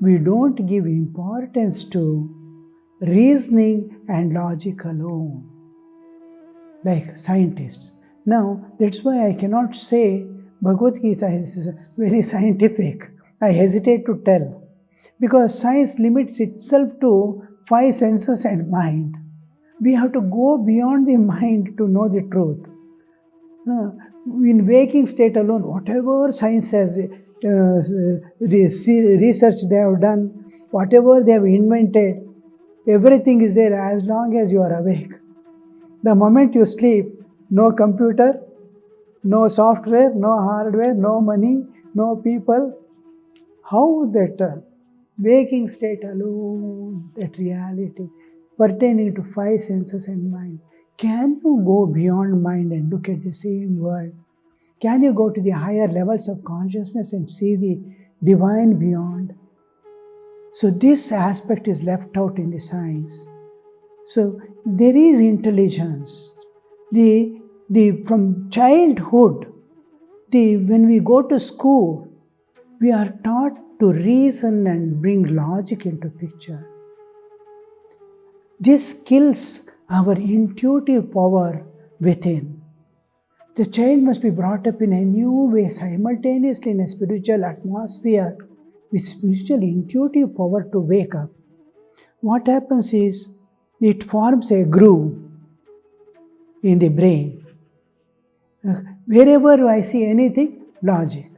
we don't give importance to reasoning and logic alone, like scientists. Now, that's why I cannot say Bhagavad Gita is very scientific. I hesitate to tell, because science limits itself to 5 senses and mind. We have to go beyond the mind to know the truth. In waking state alone, whatever science has research they have done, whatever they have invented, everything is there as long as you are awake. The moment you sleep, no computer, no software, no hardware, no money, no people. How that waking state alone, that reality pertaining to 5 senses and mind. Can you go beyond mind and look at the same world? Can you go to the higher levels of consciousness and see the divine beyond? So this aspect is left out in the science. So there is intelligence. From childhood, when we go to school, we are taught to reason and bring logic into picture. This kills our intuitive power within. The child must be brought up in a new way, simultaneously in a spiritual atmosphere, with spiritual intuitive power to wake up. What happens is, it forms a groove in the brain. Wherever I see anything, logic.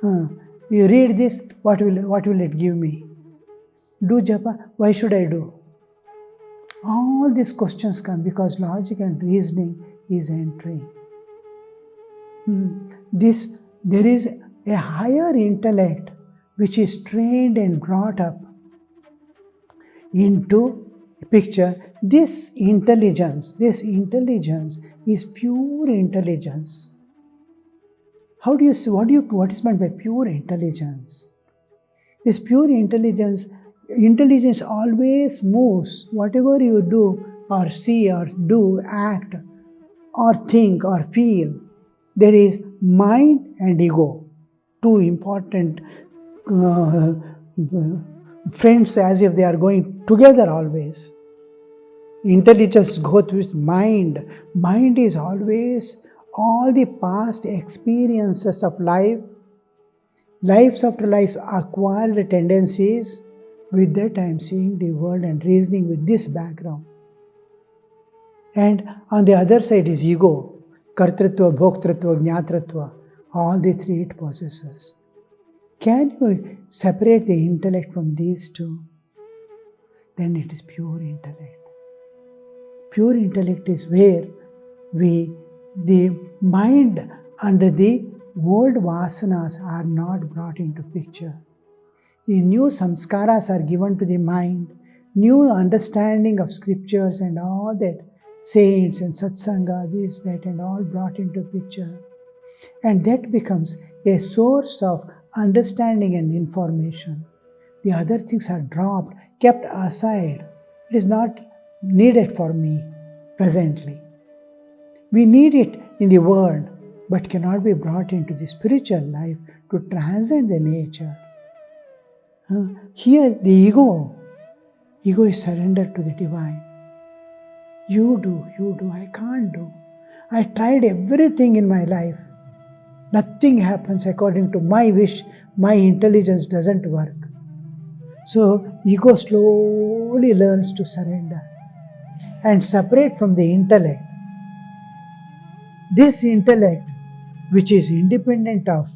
You read this, what will it give me? Do japa, why should I do? All these questions come because logic and reasoning is entering. There is a higher intellect which is trained and brought up into picture. This intelligence is pure intelligence. How do you see? What is meant by pure intelligence? This pure intelligence always moves. Whatever you do or see or do, act or think or feel, there is mind and ego, two important friends, as if they are going together always. Intelligence goes with mind. Mind is always all the past experiences of life, lives after lives, acquired tendencies. With that I am seeing the world and reasoning with this background. And on the other side is ego, kartritva, bhoktritva, jnatritva, all the 3 it possesses. Can you separate the intellect from these 2? Then it is pure intellect. Pure intellect is where the mind under the old vasanas are not brought into picture. The new samskaras are given to the mind, new understanding of scriptures and all that, saints and satsanga, this, that, and all brought into picture. And that becomes a source of understanding and information. The other things are dropped, kept aside. It is not needed for me presently. We need it in the world, but cannot be brought into the spiritual life to transcend the nature. Here the ego is surrendered to the divine. You do, I can't do. I tried everything in my life. Nothing happens according to my wish. My intelligence doesn't work. So ego slowly learns to surrender and separate from the intellect. This intellect, which is independent of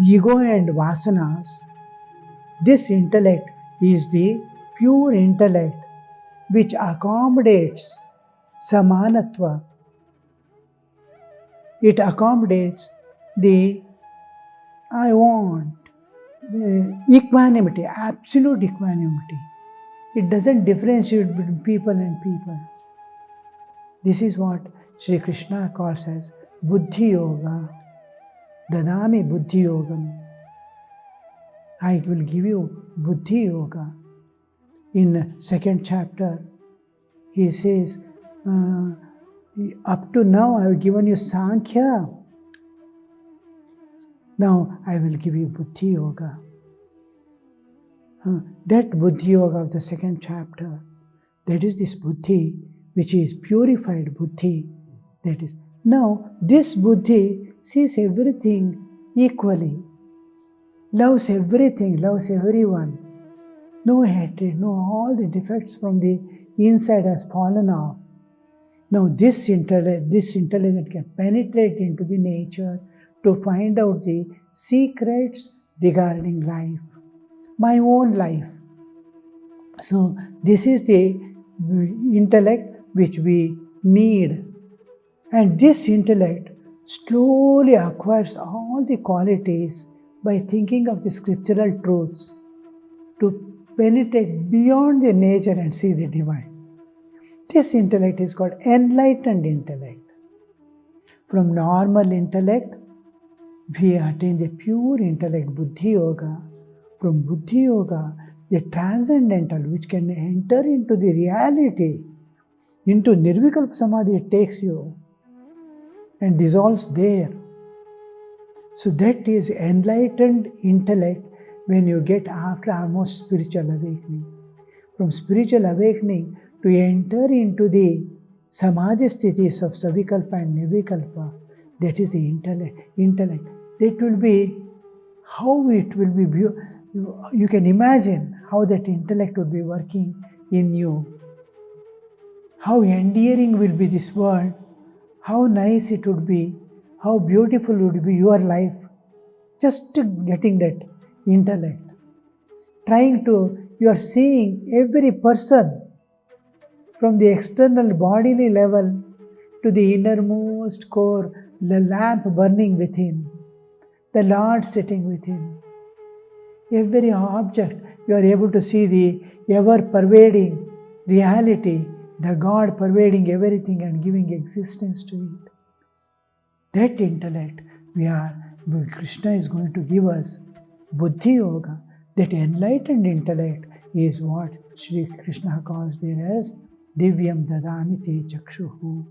ego and vasanas, this intellect is the pure intellect which accommodates samanatva. It accommodates the I want, the equanimity, absolute equanimity. It doesn't differentiate between people and people. This is what Sri Krishna calls as Buddhi Yoga. Dadami Buddhi Yogam. I will give you Buddhi Yoga. In 2nd chapter, he says, up to now I have given you Sankhya, Now I will give you Buddhi Yoga. That Buddhi Yoga of the second chapter, that is this Buddhi, which is purified Buddhi. That is. Now this Buddhi sees everything equally, loves everything, loves everyone. No hatred, no, all the defects from the inside has fallen off. Now this intelligence can penetrate into the nature to find out the secrets regarding life, my own life. So this is the intellect which we need. And this intellect slowly acquires all the qualities by thinking of the scriptural truths to penetrate beyond the nature and see the divine. This intellect is called enlightened intellect. From normal intellect, we attain the pure intellect, Buddhi Yoga. From Buddhi Yoga, the transcendental, which can enter into the reality, into Nirvikalpa Samadhi, it takes you and dissolves there. So that is enlightened intellect when you get after almost spiritual awakening. From spiritual awakening to enter into the Samadhi sthitis of Savikalpa and Nirvikalpa, that is the intellect. That will be how it will be. You can imagine how that intellect would be working in you. How endearing will be this world. How nice it would be. How beautiful would be your life. Just getting that intellect. You are seeing every person from the external bodily level to the innermost core, the lamp burning within, the Lord sitting within. Every object, you are able to see the ever-pervading reality, the God pervading everything and giving existence to it. That intellect, Krishna is going to give us Buddhi Yoga. That enlightened intellect is what Sri Krishna calls there as Divyam Dadami Te Chakshuhu.